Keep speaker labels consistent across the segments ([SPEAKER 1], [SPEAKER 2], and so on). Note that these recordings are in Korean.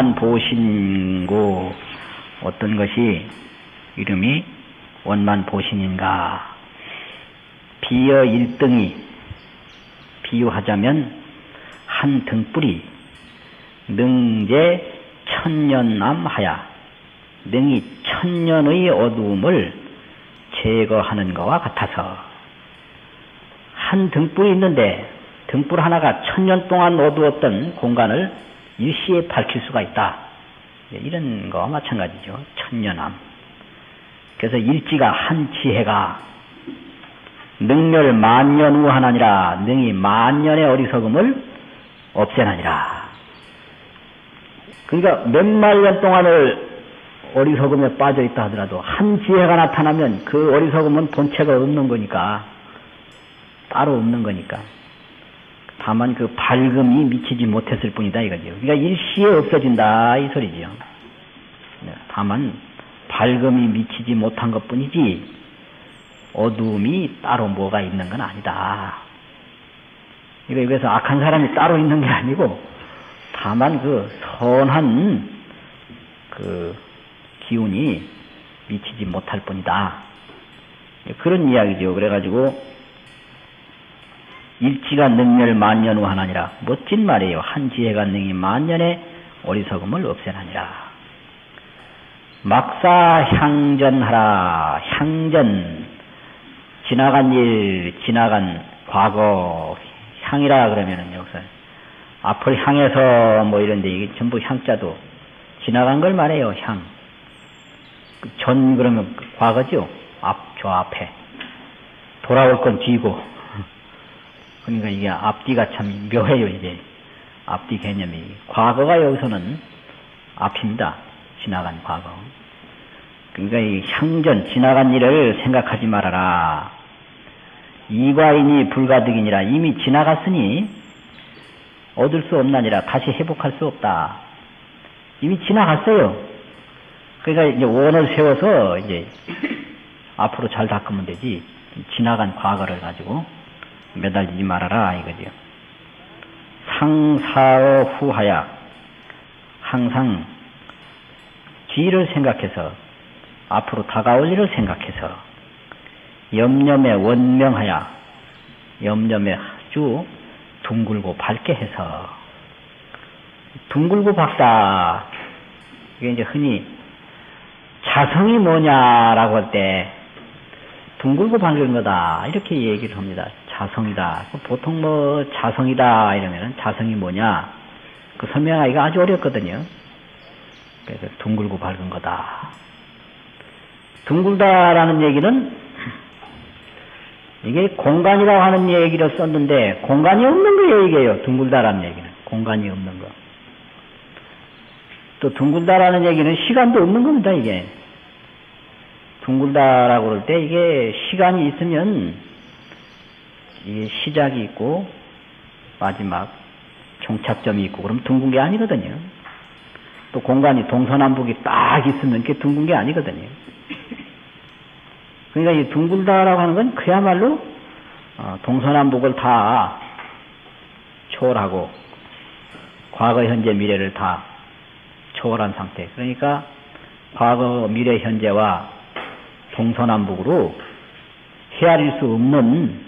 [SPEAKER 1] 원만 보신고 어떤 것이 이름이 원만 보신인가? 비어 일등이 비유하자면 한 등불이 능제 천년남하야 능이 천년의 어두움을 제거하는 것과 같아서 한 등불이 있는데 등불 하나가 천년 동안 어두웠던 공간을 일시에 밝힐 수가 있다. 이런 거와 마찬가지죠. 천년함. 그래서 일지가 한 지혜가 능멸 만년우하나니라 능이 만년의 어리석음을 없애나니라. 그러니까 몇만 년 동안을 어리석음에 빠져있다 하더라도 한 지혜가 나타나면 그 어리석음은 본체가 없는 거니까 따로 없는 거니까 다만 그 밝음이 미치지 못했을 뿐이다 이거죠. 그러니까 일시에 없어진다 이 소리죠. 다만 밝음이 미치지 못한 것 뿐이지 어두움이 따로 뭐가 있는 건 아니다. 그래서 악한 사람이 따로 있는 게 아니고 다만 그 선한 그 기운이 미치지 못할 뿐이다. 그런 이야기죠. 그래가지고 일지가 능멸 만년우 하나니라. 멋진 말이에요. 한 지혜가 능히 만년의 어리석음을 없애나니라. 막사 향전하라. 향전 지나간 일, 지나간 과거 향이라 그러면은 여기서 앞을 향해서 뭐 이런데 이게 전부 향자도 지나간 걸 말해요. 향. 전 그러면 과거죠. 저 앞에 돌아올 건 뒤고. 그러니까 이게 앞뒤가 참 묘해요. 이제 앞뒤 개념이 과거가 여기서는 앞입니다. 지나간 과거. 그러니까 이 향전 지나간 일을 생각하지 말아라. 이과인이 불가득이니라. 이미 지나갔으니 얻을 수 없나니라. 다시 회복할 수 없다. 이미 지나갔어요. 그러니까 이제 원을 세워서 이제 앞으로 잘 닦으면 되지. 지나간 과거를 가지고 매달리지 말아라 이거죠. 상사어 후하야. 항상 뒤를 생각해서 앞으로 다가올 일을 생각해서 염념에 원명하야. 염념에 아주 둥글고 밝게 해서 둥글고 밝다. 이게 이제 흔히 자성이 뭐냐라고 할 때 둥글고 밝은 거다 이렇게 얘기를 합니다. 자성이다. 보통 뭐 자성이다 이러면은 자성이 뭐냐 그 설명하기가 아주 어렵거든요. 그래서 둥글고 밝은 거다. 둥글다라는 얘기는 이게 공간이라고 하는 얘기를 썼는데 공간이 없는 거 얘기예요. 둥글다라는 얘기는 공간이 없는 거. 또 둥글다라는 얘기는 시간도 없는 겁니다. 이게 둥글다라고 그럴 때 이게 시간이 있으면 이게 시작이 있고 마지막 종착점이 있고 그럼 둥근 게 아니거든요. 또 공간이 동서남북이 딱 있으면 그게 둥근 게 아니거든요. 그러니까 이 둥글다라고 하는 건 그야말로 동서남북을 다 초월하고 과거, 현재, 미래를 다 초월한 상태. 그러니까 과거, 미래, 현재와 동서남북으로 헤아릴 수 없는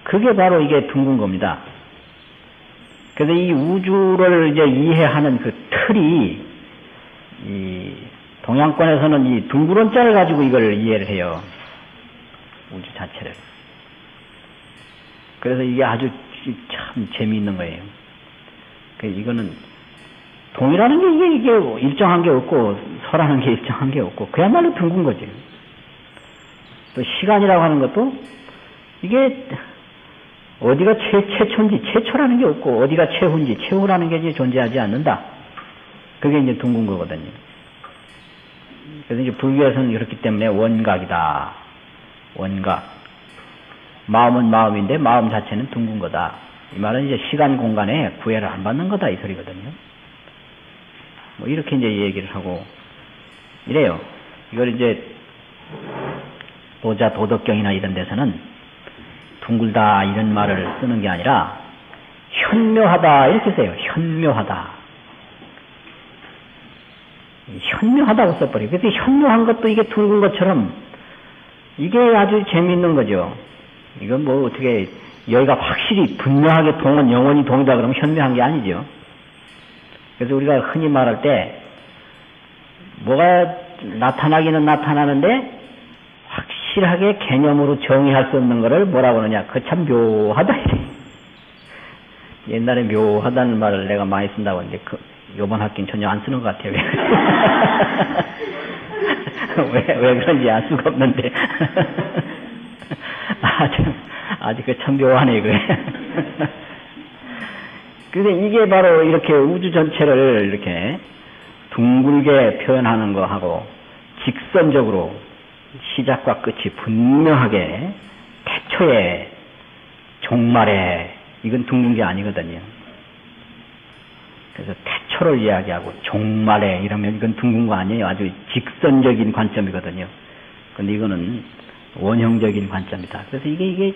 [SPEAKER 1] 그게 바로 이게 둥근 겁니다. 그래서 이 우주를 이제 이해하는 그 틀이 이 동양권에서는 이 둥그런 자를 가지고 이걸 이해를 해요. 우주 자체를. 그래서 이게 아주 참 재미있는 거예요. 이거는 동이라는 게 이게 일정한 게 없고 서라는 게 일정한 게 없고 그야말로 둥근 거지. 또 시간이라고 하는 것도 이게 어디가 최초인지 최초라는 게 없고 어디가 최후인지 최후라는 게 이제 존재하지 않는다. 그게 이제 둥근 거거든요. 그래서 이제 불교에서는 그렇기 때문에 원각이다. 원각. 마음은 마음인데 마음 자체는 둥근 거다. 이 말은 이제 시간 공간에 구애를 안 받는 거다 이 소리거든요. 뭐 이렇게 이제 얘기를 하고 이래요. 이걸 이제 보자 도덕경이나 이런 데서는 둥글다 이런 말을 쓰는 게 아니라 현묘하다 이렇게 써요. 현묘하다. 현묘하다고 써버려요. 그래서 현묘한 것도 이게 둥근 것처럼 이게 아주 재미있는 거죠. 이건 뭐 어떻게 여기가 확실히 분명하게 동은 영원히 동이다 그러면 현묘한 게 아니죠. 그래서 우리가 흔히 말할 때 뭐가 나타나기는 나타나는데 확실하게 개념으로 정의할 수 없는 거를 뭐라고 그러냐. 그거 참 묘하다. 옛날에 묘하다는 말을 내가 많이 쓴다고 했는데 요번 학기는 전혀 안 쓰는 것 같아요. 왜 그런지 알 수가 없는데. 아주 참 묘하네, 그래. 근데 이게 바로 이렇게 우주 전체를 이렇게 둥글게 표현하는 거하고 직선적으로 시작과 끝이 분명하게 태초에 종말에 이건 둥근 게 아니거든요. 그래서 태초를 이야기하고 종말에 이러면 이건 둥근 거 아니에요. 아주 직선적인 관점이거든요. 근데 이거는 원형적인 관점이다. 그래서 이게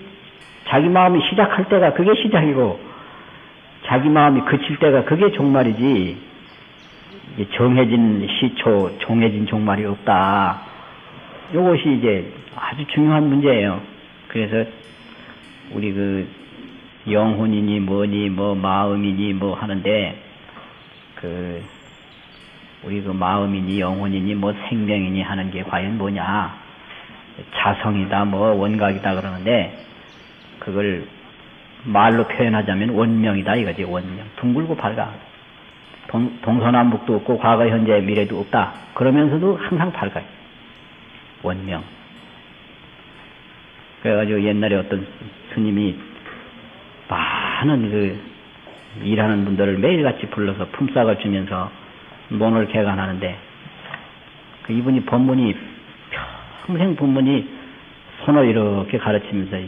[SPEAKER 1] 자기 마음이 시작할 때가 그게 시작이고 자기 마음이 그칠 때가 그게 종말이지 정해진 시초, 정해진 종말이 없다. 이것이 이제 아주 중요한 문제예요. 그래서 우리 그 영혼이니 뭐니 뭐 마음이니 뭐 하는데 우리 그 마음이니 영혼이니 뭐 생명이니 하는 게 과연 뭐냐? 자성이다 뭐 원각이다 그러는데 그걸 말로 표현하자면 원명이다 이거지. 원명. 둥글고 밝아. 동서남북도 없고 과거 현재 미래도 없다. 그러면서도 항상 밝아요. 원명. 그래가지고 옛날에 어떤 스님이 많은 일하는 분들을 매일같이 불러서 품삯을 주면서 논을 개간하는데 이분이 법문이 평생 법문이 손을 이렇게 가르치면서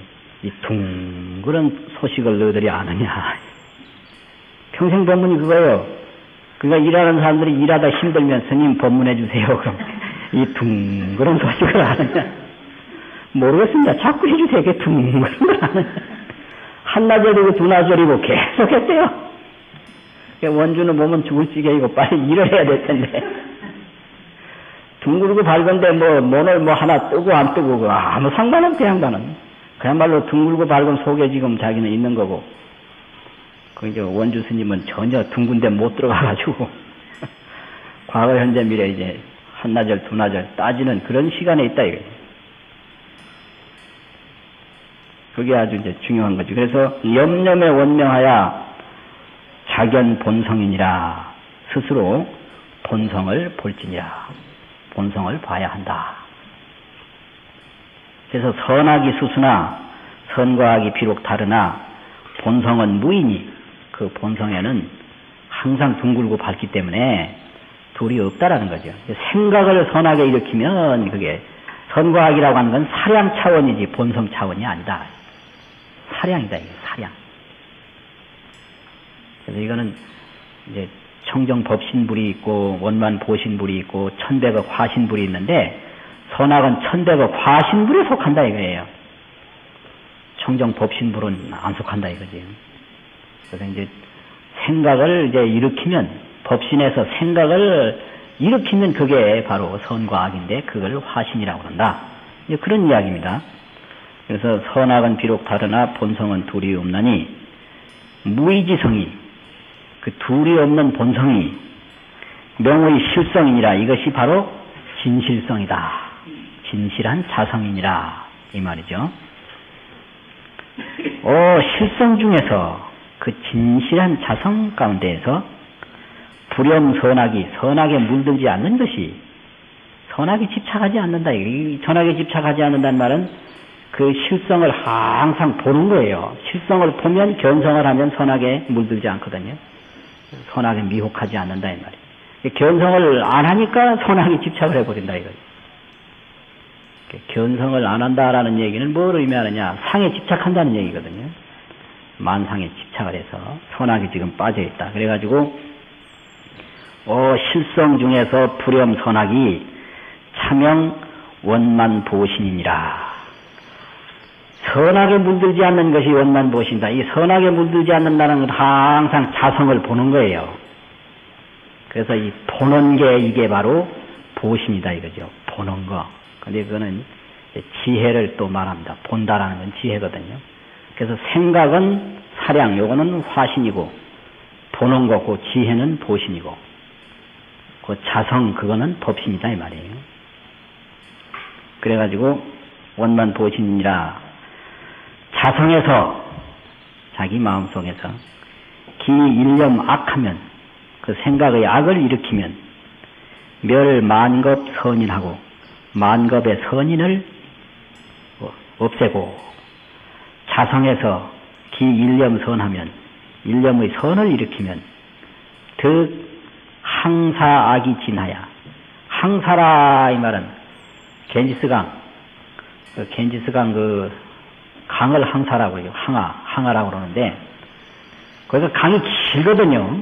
[SPEAKER 1] 이 둥그런 소식을 너희들이 아느냐. 평생 법문이 그거예요. 그러니까 일하는 사람들이 일하다 힘들면 스님 법문해 주세요. 그럼 이 둥그런 소식을 아느냐. 모르겠습니다. 자꾸 해주세요. 이게 둥그런 걸 아느냐. 한나절이고 두나절이고 계속 했대요. 원주는 보면 죽을 지경이고 빨리 일을 해야 될 텐데. 둥글고 밝은데 논을 하나 뜨고 안 뜨고 아무 상관없대 양반은. 그야말로 둥글고 밝은 속에 지금 자기는 있는 거고. 이제 원주 스님은 전혀 둥근 데 못 들어가가지고 과거 현재 미래 이제 한나절 두나절 따지는 그런 시간에 있다 이거예요. 그게 아주 이제 중요한 거죠. 그래서 염념에 원명하여 자견 본성이니라. 스스로 본성을 볼지니라. 본성을 봐야 한다. 그래서 선악이 수수나 선과 악이 비록 다르나 본성은 무이니 그 본성에는 항상 둥글고 밝기 때문에 둘이 없다라는 거죠. 생각을 선하게 일으키면 그게 선과 악이라고 하는 건 사량 차원이지 본성 차원이 아니다. 사량이다, 이게 사량. 그래서 이거는 이제 청정 법신불이 있고 원만 보신불이 있고 천백억 화신불이 있는데 선악은 천백억 화신불에 속한다 이거예요. 청정 법신불은 안 속한다 이거지. 그래서 이제 생각을 이제 일으키면 법신에서 생각을 일으키면 그게 바로 선과 악인데 그걸 화신이라고 한다. 이제 그런 이야기입니다. 그래서 선악은 비록 다르나 본성은 둘이 없나니 무의지성이 그 둘이 없는 본성이 명의 실성이니라. 이것이 바로 진실성이다. 진실한 자성이니라 이 말이죠. 실성 중에서 그 진실한 자성 가운데에서 불염 선악에 물들지 않는 것이 선악에 집착하지 않는다. 이 선악에 집착하지 않는다는 말은 그 실성을 항상 보는 거예요. 실성을 보면 견성을 하면 선악에 물들지 않거든요. 선악에 미혹하지 않는다 이 말이에요. 견성을 안 하니까 선악에 집착을 해버린다 이거예요. 견성을 안 한다라는 얘기는 뭘 의미하느냐? 상에 집착한다는 얘기거든요. 만상에 집착을 해서 선악에 지금 빠져있다. 그래가지고 실성 중에서 불염 선악이 차명 원만 보신이니라. 선악에 물들지 않는 것이 원만 보신다. 이 선악에 물들지 않는다는 건 항상 자성을 보는 거예요. 그래서 이 보는 게 이게 바로 보신이다 이거죠. 보는 거. 근데 그거는 지혜를 또 말합니다. 본다라는 건 지혜거든요. 그래서 생각은 사량, 요거는 화신이고, 보는 거고, 지혜는 보신이고, 그 자성, 그거는 법신이다 이 말이에요. 그래가지고 원만 보신이라 자성에서 자기 마음속에서 기일념 악하면 그 생각의 악을 일으키면 멸만겁 선인하고 만겁의 선인을 없애고 자성에서 기일념 선하면 일념의 선을 일으키면 득 항사악이 진하야. 항사라 이 말은 겐지스강, 겐지스강 그 강을 항사라고 해요. 항아라고 그러는데 거기서 강이 길거든요.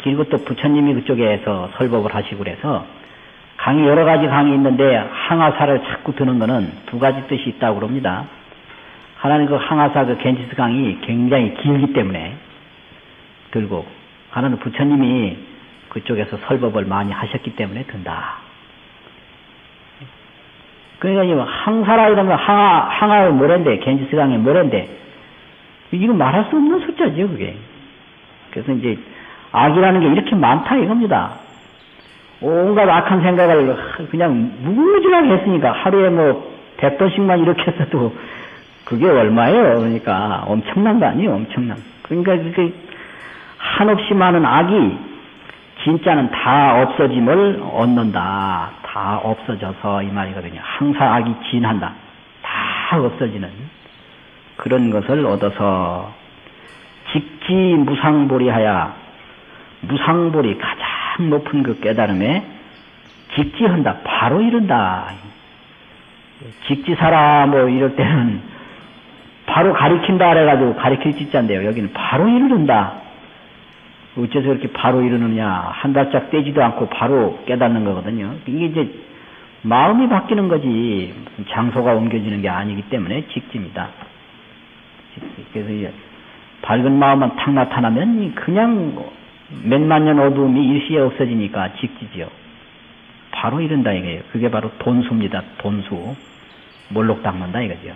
[SPEAKER 1] 길고 또 부처님이 그쪽에서 설법을 하시고 그래서 강이 여러 가지 강이 있는데 항아사를 자꾸 드는 거는 두 가지 뜻이 있다고 그럽니다. 하나는 그 항아사 그 겐지스 강이 굉장히 길기 때문에 들고, 하나는 부처님이 그쪽에서 설법을 많이 하셨기 때문에 든다. 그러니까 항사라 이러면 항아의 뭐랜데, 겐지스 강의 뭐랜데, 이거 말할 수 없는 숫자죠, 그게. 그래서 이제 악이라는 게 이렇게 많다 이겁니다. 온갖 악한 생각을 그냥 무궁무진하게 했으니까 하루에 뭐 100번씩만 이렇게 했어도 그게 얼마예요? 그러니까 엄청난 거 아니에요? 엄청난. 그러니까 그게 한없이 많은 악이 진짜는 다 없어짐을 얻는다. 다 없어져서 이 말이거든요. 항상 악이 진한다. 다 없어지는 그런 것을 얻어서 직지 무상보리하야. 무상보리 가장 높은 그 깨달음에 직지한다. 바로 이른다. 직지사라 뭐 이럴 때는 바로 가리킨다 그래가지고 가리킬 짓자인데요. 여기는 바로 이르는다. 어째서 그렇게 바로 이르느냐. 한 발짝 떼지도 않고 바로 깨닫는 거거든요. 이게 이제 마음이 바뀌는 거지 무슨 장소가 옮겨지는 게 아니기 때문에 직지입니다. 그래서 이제 밝은 마음만 탁 나타나면 그냥 몇만 년 어두움이 일시에 없어지니까 직지지요. 바로 이른다 이거예요. 그게 바로 돈수입니다. 돈수. 몰록 닦는다 이거죠.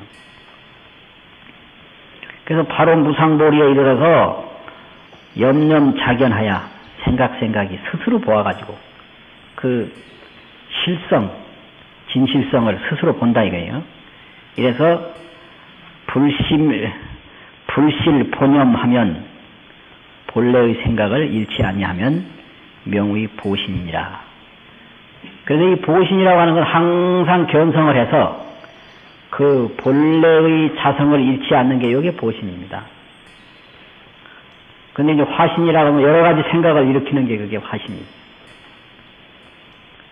[SPEAKER 1] 그래서 바로 무상보리에 이르러서 염념작연하야. 생각이 스스로 보아가지고 그 실성, 진실성을 스스로 본다 이거예요. 이래서 불실 본염하면 본래의 생각을 잃지 아니하면 명의 보신이니라. 그래서 이 보신이라고 하는 건 항상 견성을 해서 그 본래의 자성을 잃지 않는 게 이게 보신입니다. 근데 이제 화신이라고 하면 여러 가지 생각을 일으키는 게 그게 화신이에요.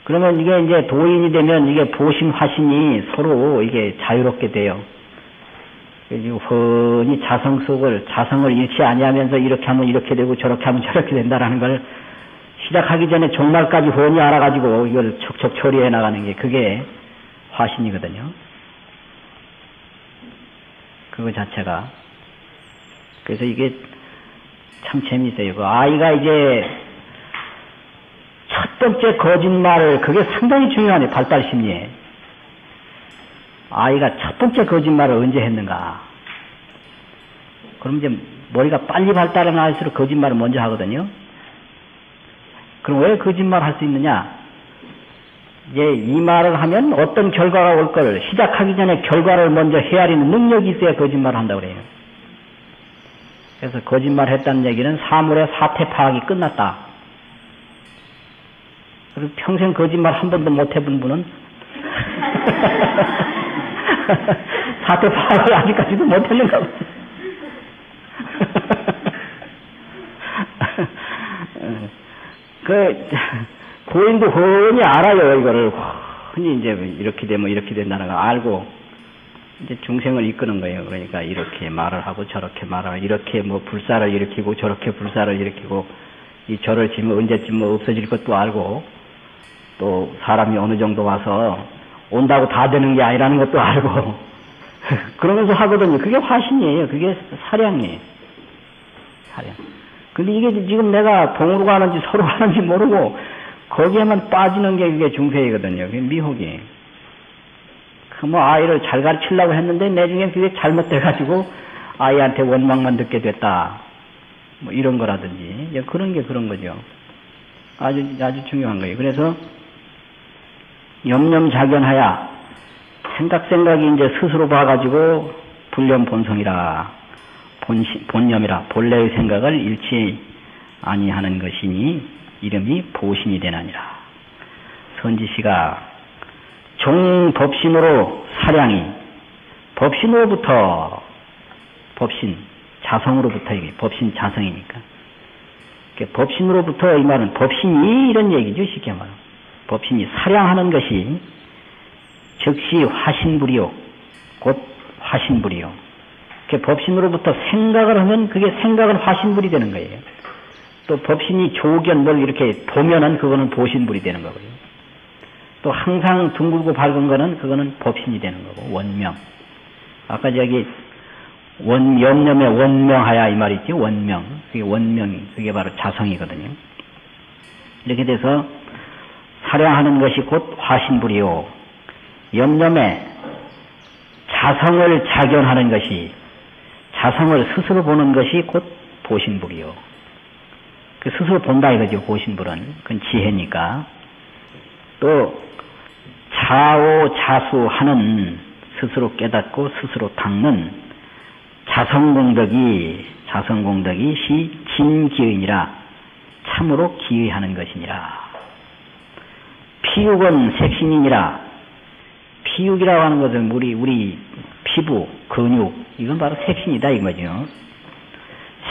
[SPEAKER 1] 그러면 이게 이제 도인이 되면 이게 보신 화신이 서로 이게 자유롭게 돼요. 흔히 자성을 잃지 아니하면서 이렇게 하면 이렇게 되고 저렇게 하면 저렇게 된다라는 걸 시작하기 전에 종말까지 훤히 알아가지고 이걸 척척 처리해 나가는 게 그게 화신이거든요. 그거 자체가. 그래서 이게 참 재미있어요. 그 아이가 이제 첫 번째 거짓말을, 그게 상당히 중요하네, 발달 심리에. 아이가 첫 번째 거짓말을 언제 했는가. 그럼 이제 머리가 빨리 발달을 할수록 거짓말을 먼저 하거든요. 그럼 왜 거짓말 할 수 있느냐? 이제 이 말을 하면 어떤 결과가 올 걸 시작하기 전에 결과를 먼저 헤아리는 능력이 있어야 거짓말을 한다고 그래요. 그래서 거짓말 했다는 얘기는 사물의 사태 파악이 끝났다. 그리고 평생 거짓말 한 번도 못 해본 분은 사태 파악을 아직까지도 못 했는가 봐. 고인도 흔히 알아요, 이거를. 흔히 이제 이렇게 되면 이렇게 된다는 걸 알고, 이제 중생을 이끄는 거예요. 그러니까 이렇게 말을 하고 저렇게 말을 하고, 이렇게 뭐 불사를 일으키고 저렇게 불사를 일으키고, 이 절을 지면 언제쯤 뭐 없어질 것도 알고, 또 사람이 어느 정도 와서 온다고 다 되는 게 아니라는 것도 알고, 그러면서 하거든요. 그게 화신이에요. 그게 사량이에요. 사량. 근데 이게 지금 내가 동으로 가는지 서로 가는지 모르고, 거기에만 빠지는 게 그게 중생이거든요. 그게 미혹이. 그 뭐 아이를 잘 가르치려고 했는데 나중에 그게 잘못돼가지고 아이한테 원망만 듣게 됐다. 뭐 이런 거라든지 그런 게 그런 거죠. 아주 중요한 거예요. 그래서 염념작연하야 생각이 이제 스스로 봐가지고 불념본성이라 본념이라 본래의 생각을 잃지 아니하는 것이니 이름이 보신이 되나니라. 선지시가 종법신으로 사량이 법신으로부터 법신 자성으로부터 이게 법신 자성이니까 법신으로부터 이 말은 법신이 이런 얘기죠. 쉽게 말하면 법신이 사량하는 것이 즉시 화신불이요 곧 화신불이요. 법신으로부터 생각을 하면 그게 생각은 화신불이 되는 거예요. 또 법신이 조견 뭘 이렇게 보면은 그거는 보신불이 되는 거고요. 또 항상 둥글고 밝은 거는 그거는 법신이 되는 거고 원명. 아까 저기 염념의 원명하야 이 말이 있지. 원명. 그게 원명이 그게 바로 자성이거든요. 이렇게 돼서 사량하는 것이 곧 화신불이요. 염념에 자성을 작용하는 것이 자성을 스스로 보는 것이 곧 보신불이요. 그 스스로 본다 이거죠. 보신불은. 그건 지혜니까. 또 자오자수하는 스스로 깨닫고 스스로 닦는 자성공덕이 시 진기의니라 참으로 기의하는 것이니라. 피육은 색신이니라. 피육이라고 하는 것은 우리 피부, 근육 이건 바로 색신이다 이거죠.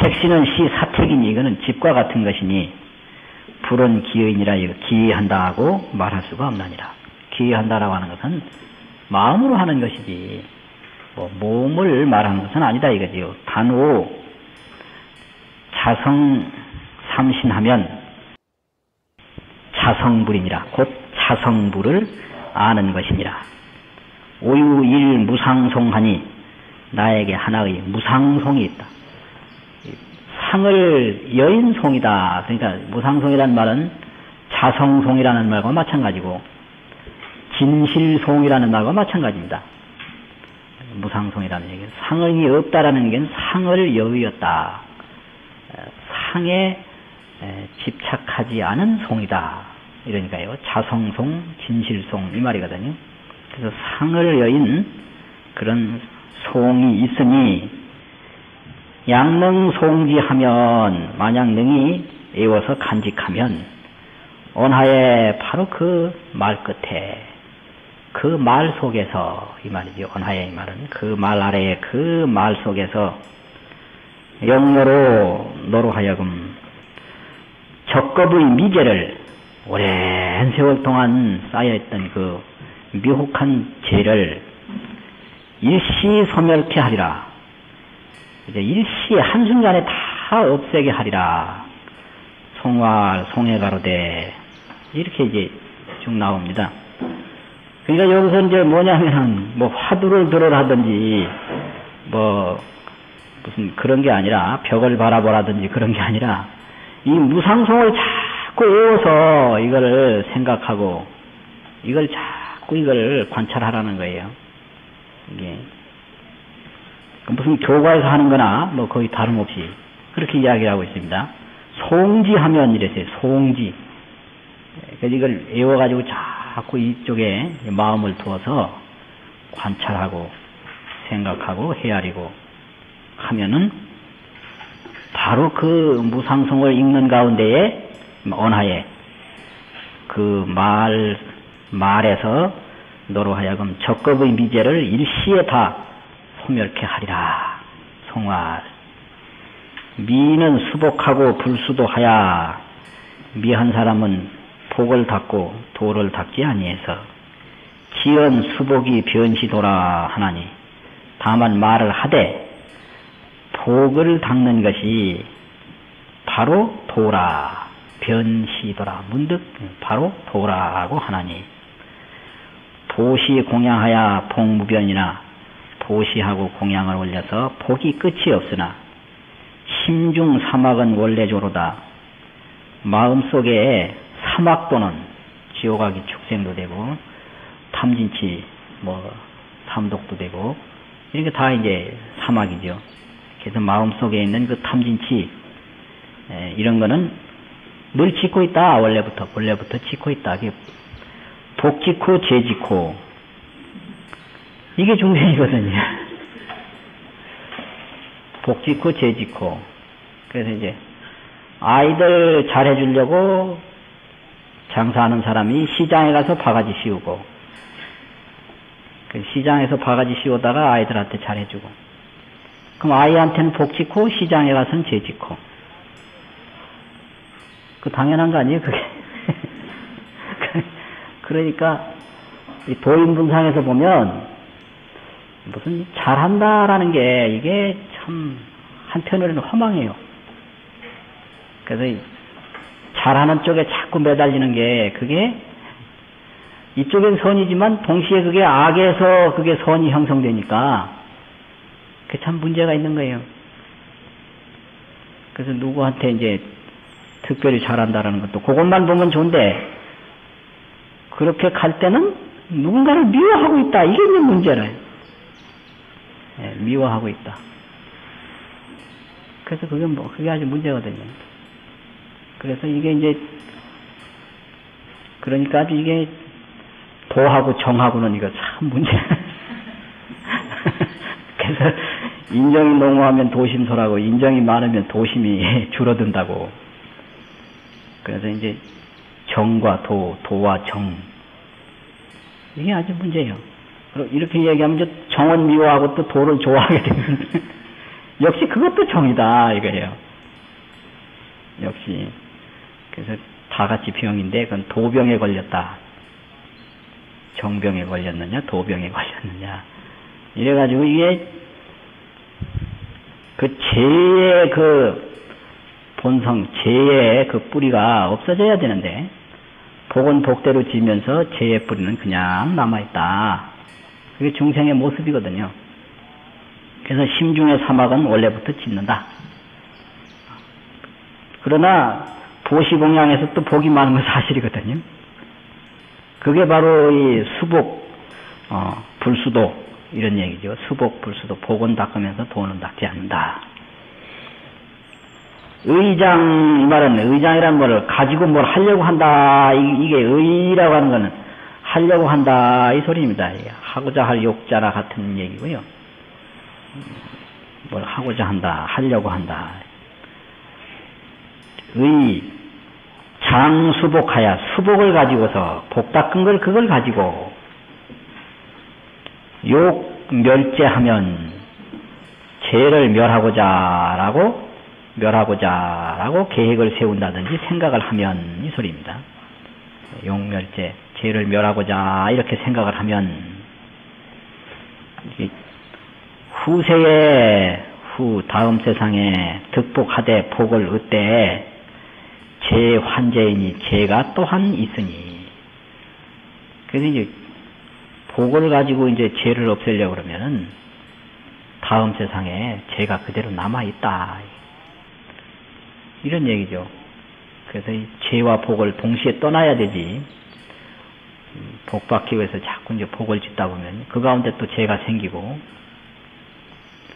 [SPEAKER 1] 색신은 시 사택이니 이거는 집과 같은 것이니 불은 기의니라 이거 기의한다 하고 말할 수가 없나니라. 기의한다라고 하는 것은 마음으로 하는 것이지 뭐 몸을 말하는 것은 아니다 이거지요. 단호 자성 삼신하면 자성불이니라. 곧 자성불을 아는 것이니라. 오유일 무상송하니 나에게 하나의 무상송이 있다. 상을 여인 송이다. 그러니까 무상송이라는 말은 자성송이라는 말과 마찬가지고 진실송이라는 말과 마찬가지입니다. 무상송이라는 얘기는 상이 없다라는 게 상을 여의었다. 상에 집착하지 않은 송이다. 이러니까요. 자성송, 진실송 이 말이거든요. 그래서 상을 여인 그런 송이 있으니 양능송지하면 만약 능이 애워서 간직하면 언하에 바로 그 말 끝에 그 말 속에서 이 말이죠. 언하에 이 말은 그 말 아래에 그 말 속에서 영로로 너로 하여금 적겁의 미제를 오랜 세월 동안 쌓여있던 그 미혹한 죄를 일시 소멸케 하리라. 이제 일시에 한순간에 다 없애게 하리라. 송활, 송해가로되 이렇게 이제 쭉 나옵니다. 그러니까 여기서 이제 뭐냐면은 뭐 화두를 들으라든지 뭐 무슨 그런 게 아니라 벽을 바라보라든지 그런 게 아니라 이 무상송을 자꾸 외워서 이거를 생각하고 이걸 자꾸 이걸 관찰하라는 거예요. 이게 무슨 교과에서 하는 거나 뭐 거의 다름없이 그렇게 이야기하고 있습니다. 송지하면 이랬어요. 송지. 그래서 이걸 외워가지고 자꾸 이쪽에 마음을 두어서 관찰하고 생각하고 헤아리고 하면은 바로 그 무상송을 읽는 가운데에 언하에 그 말에서 너로 하여금 적겁의 미제를 일시에 다 소멸케 하리라. 송활. 미는 수복하고 불수도 하야. 미한 사람은 복을 닦고 도를 닦지 아니해서 지연 수복이 변시도라 하나니 다만 말을 하되 복을 닦는 것이 바로 도라. 변시도라. 문득 바로 도라고 하나니 보시 공양하야 복무변이나 보시하고 공양을 올려서 복이 끝이 없으나 심중 사막은 원래 조로다. 마음속에 사막 또는 지옥아기 축생도 되고, 탐진치, 삼독도 되고, 이렇게 다 이제 사막이죠. 그래서 마음속에 있는 그 탐진치, 이런 거는 늘 짓고 있다. 원래부터 짓고 있다. 복짓고 죄짓고, 이게 중생이거든요. 복짓고 죄짓고. 그래서 이제 아이들 잘해주려고 장사하는 사람이 시장에 가서 바가지 씌우고, 시장에서 바가지 씌우다가 아이들한테 잘해주고, 그럼 아이한테는 복짓고 시장에 가서는 죄짓고. 그 당연한 거 아니에요, 그게? 그러니까 이 도인분상에서 보면 무슨 잘한다라는 게 이게 참 한편으로는 허망해요. 그래서 잘하는 쪽에 자꾸 매달리는 게 그게 이쪽엔 선이지만 동시에 그게 악에서 그게 선이 형성되니까 그게 참 문제가 있는 거예요. 그래서 누구한테 이제 특별히 잘한다라는 것도 그것만 보면 좋은데 그렇게 갈 때는 누군가를 미워하고 있다. 이게 이제 문제라요. 미워하고 있다. 그래서 그게 아주 문제거든요. 그래서 이게 이제, 그러니까 아주 이게 도하고 정하고는 이거 참 문제. 그래서 인정이 농후하면 도심설하고 인정이 많으면 도심이 줄어든다고. 그래서 이제 정과 도와 정. 이게 아주 문제예요. 이렇게 얘기하면 이제 정은 미워하고 또 도를 좋아하게 되는. 역시 그것도 정이다, 이거예요. 역시. 그래서 다 같이 병인데, 그건 도병에 걸렸다. 정병에 걸렸느냐, 도병에 걸렸느냐. 이래가지고 이게, 그 죄의 그 본성, 죄의 그 뿌리가 없어져야 되는데, 복은 복대로 지면서 죄의 뿌리는 그냥 남아있다. 그게 중생의 모습이거든요. 그래서 심중의 사막은 원래부터 짓는다. 그러나 보시공양에서 또 복이 많은 건 사실이거든요. 그게 바로 이 수복, 불수도 이런 얘기죠. 수복, 불수도. 복은 닦으면서 돈은 닦지 않는다. 의장, 이 말은 의장이라는 걸 가지고 뭘 하려고 한다. 이게 의라고 하는 거는 하려고 한다. 이 소리입니다. 하고자 할 욕자나 같은 얘기고요. 뭘 하고자 한다. 하려고 한다. 의, 장수복하야. 수복을 가지고서 복 닦은 걸 그걸 가지고 욕 멸제하면 죄를 멸하고자라고 계획을 세운다든지 생각을 하면 이 소리입니다. 용멸제, 죄를 멸하고자 이렇게 생각을 하면 후세에 다음 세상에 득복하되 복을 얻되 죄 환제이니 죄가 또한 있으니. 그래서 이제 복을 가지고 이제 죄를 없애려고 그러면은 다음 세상에 죄가 그대로 남아 있다. 이런 얘기죠. 그래서 이 죄와 복을 동시에 떠나야 되지. 복 받기 위해서 자꾸 이제 복을 짓다 보면 그 가운데 또 죄가 생기고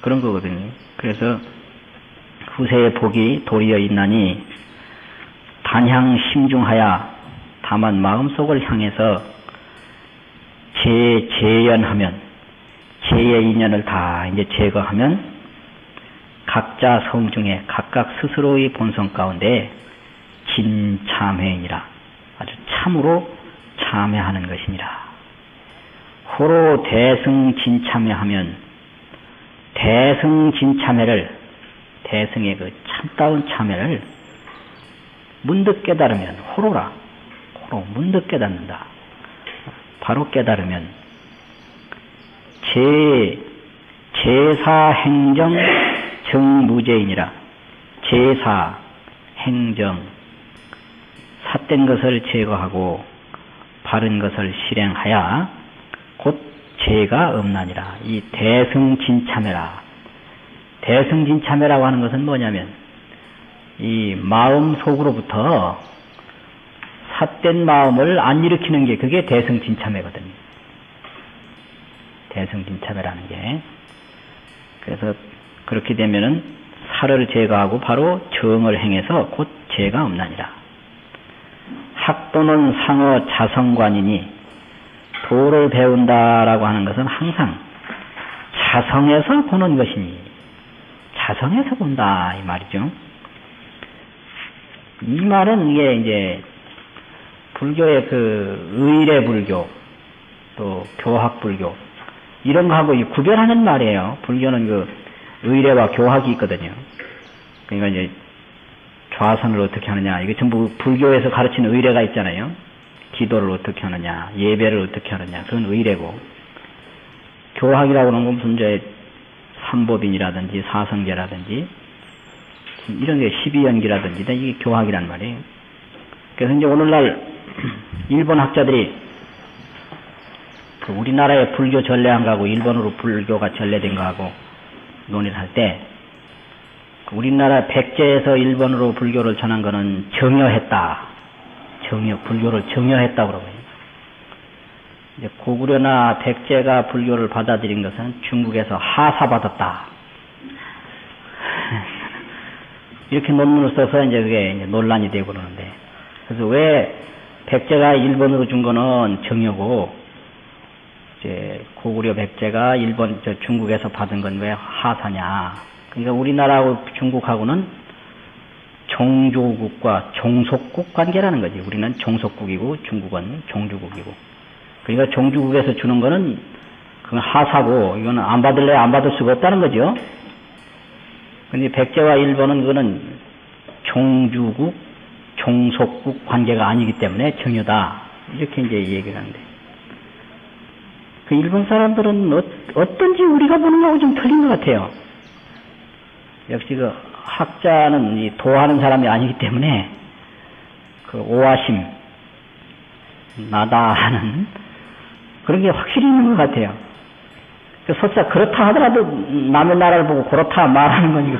[SPEAKER 1] 그런 거거든요. 그래서 후세의 복이 도리어 있나니 단향 심중하야. 다만 마음속을 향해서 재연하면 죄의 인연을 다 이제 제거하면 각자 성중에 각각 스스로의 본성 가운데 진참회이니라. 아주 참으로 참회하는 것이니라. 호로 대승진참회하면 대승진참회를 대승의 그 참다운 참회를 문득 깨달으면 호로라. 호로 문득 깨닫는다. 바로 깨달으면 제사 행정 정무제이니라. 제사 행정 삿된 것을 제거하고 바른 것을 실행하여 곧 죄가 없나니라. 이 대승진참회라. 대승진참회라고 하는 것은 뭐냐면 이 마음 속으로부터 삿된 마음을 안 일으키는 게 그게 대승진참회거든요. 대승진참회라는 게. 그래서 그렇게 되면은 살을 제거하고 바로 정을 행해서 곧 죄가 없나니라. 학도는 상어 자성관이니 도를 배운다라고 하는 것은 항상 자성에서 보는 것이니 자성에서 본다 이 말이죠. 이 말은 이게 이제 불교의 그 의례 불교 또 교학 불교 이런 거하고 구별하는 말이에요. 불교는 그 의례와 교학이 있거든요. 그러니까 이제 좌선을 어떻게 하느냐 이게 전부 불교에서 가르치는 의례가 있잖아요. 기도를 어떻게 하느냐 예배를 어떻게 하느냐 그건 의례고 교학이라고 하는 건 무슨 이제 삼법인이라든지 사성제라든지 이런 게 12연기라든지 이게 교학이란 말이에요. 그래서 이제 오늘날 일본 학자들이 그 우리나라의 불교 전례한 거하고 일본으로 불교가 전례된 거하고 논의를 할 때 우리나라 백제에서 일본으로 불교를 전한 거는 정여했다. 불교를 정여했다 그러고요. 이제 고구려나 백제가 불교를 받아들인 것은 중국에서 하사받았다. 이렇게 논문을 써서 이제 그게 이제 논란이 되고 그러는데 그래서 왜 백제가 일본으로 준 거는 정여고 이제 고구려 백제가 중국에서 받은 건 왜 하사냐. 그러니까 우리나라하고 중국하고는 종조국과 종속국 관계라는 거지. 우리는 종속국이고 중국은 종주국이고. 그러니까 종주국에서 주는 거는 그건 하사고 이거는 안 받을래 안 받을 수가 없다는 거죠. 근데 백제와 일본은 그거는 종주국, 종속국 관계가 아니기 때문에 정여다. 이렇게 이제 얘기를 하는데. 그 일본 사람들은 어떤지 우리가 보는 거하고 좀 틀린 것 같아요. 역시 그 학자는 이 도하는 사람이 아니기 때문에 그 오아심, 나다 하는 그런 게 확실히 있는 것 같아요. 그 설사 그렇다 하더라도 남의 나라를 보고 그렇다 말하는 건 이거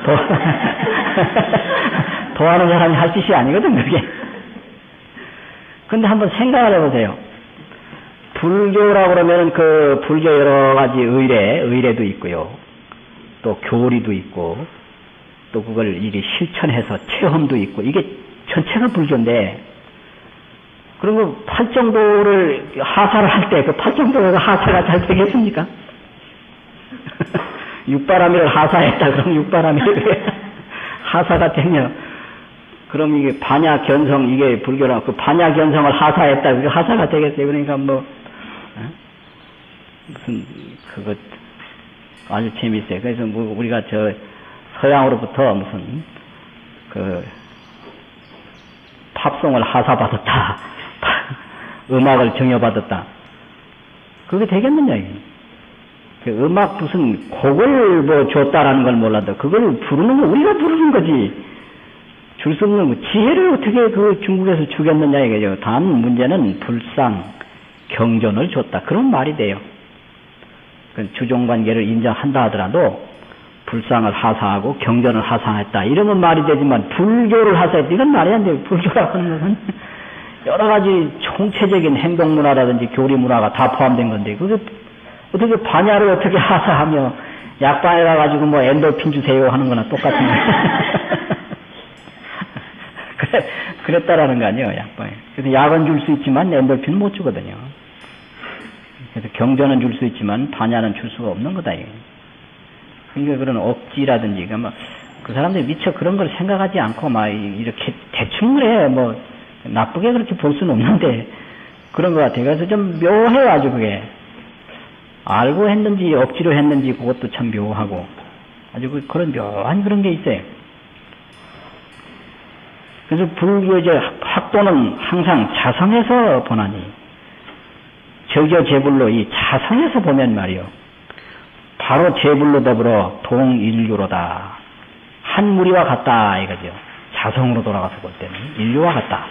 [SPEAKER 1] 도하는 사람이 할 짓이 아니거든 그게. 근데 한번 생각을 해보세요. 불교라고 그러면 그 불교 여러 가지 의례도 있고요. 또 교리도 있고 또 그걸 이게 실천해서 체험도 있고 이게 전체가 불교인데 그리고 팔정도를 하사를 할 때 그 팔정도가 하사가 잘 되겠습니까? 육바라밀을 하사했다 그러면 육바라밀이 하사가 되면 그럼 이게 반야견성 이게 불교라 그 반야견성을 하사했다 그게 하사가 되겠어요. 그러니까 뭐 무슨 그것 아주 재밌어요. 그래서 뭐 우리가 저 서양으로부터 무슨 그 팝송을 하사받았다, 음악을 정여받았다. 그게 되겠느냐 이게. 그 음악 무슨 곡을 뭐 줬다라는 걸 몰라도 그걸 부르는 거 우리가 부르는 거지. 줄 수 없는 거 지혜를 어떻게 그 중국에서 주겠느냐 이거죠. 단 문제는 불상 경전을 줬다 그런 말이 돼요. 주종관계를 인정한다 하더라도 불상을 하사하고 경전을 하사했다 이러면 말이 되지만 불교를 하사했다 이건 말이 안 돼요. 불교라고 하는 것은 여러 가지 총체적인 행동문화라든지 교리문화가 다 포함된 건데 그게 어떻게 반야를 어떻게 하사하며 약방에 가가지고 뭐 엔돌핀 주세요 하는 거나 똑같은 거예요. 그랬다라는 거 아니에요, 약방에. 그래서 약은 줄 수 있지만 엔돌핀은 못 주거든요. 그래서 경전은 줄 수 있지만 반야는 줄 수가 없는 거다, 이게. 그러니까 그런 억지라든지, 그러니까 그 사람들이 미처 그런 걸 생각하지 않고 막 이렇게 대충 그래, 뭐, 나쁘게 그렇게 볼 수는 없는데, 그런 것 같아요. 그래서 좀 묘해요, 아주 그게. 알고 했는지, 억지로 했는지, 그것도 참 묘하고, 아주 그런 묘한 그런 게 있어요. 그래서 불교의 학도는 항상 자성에서 보나니, 저교 제불로 이 자성에서 보면 말이요. 바로 제불로 더불어 동인류로다. 한 무리와 같다, 이거죠. 자성으로 돌아가서 볼 때는 인류와 같다.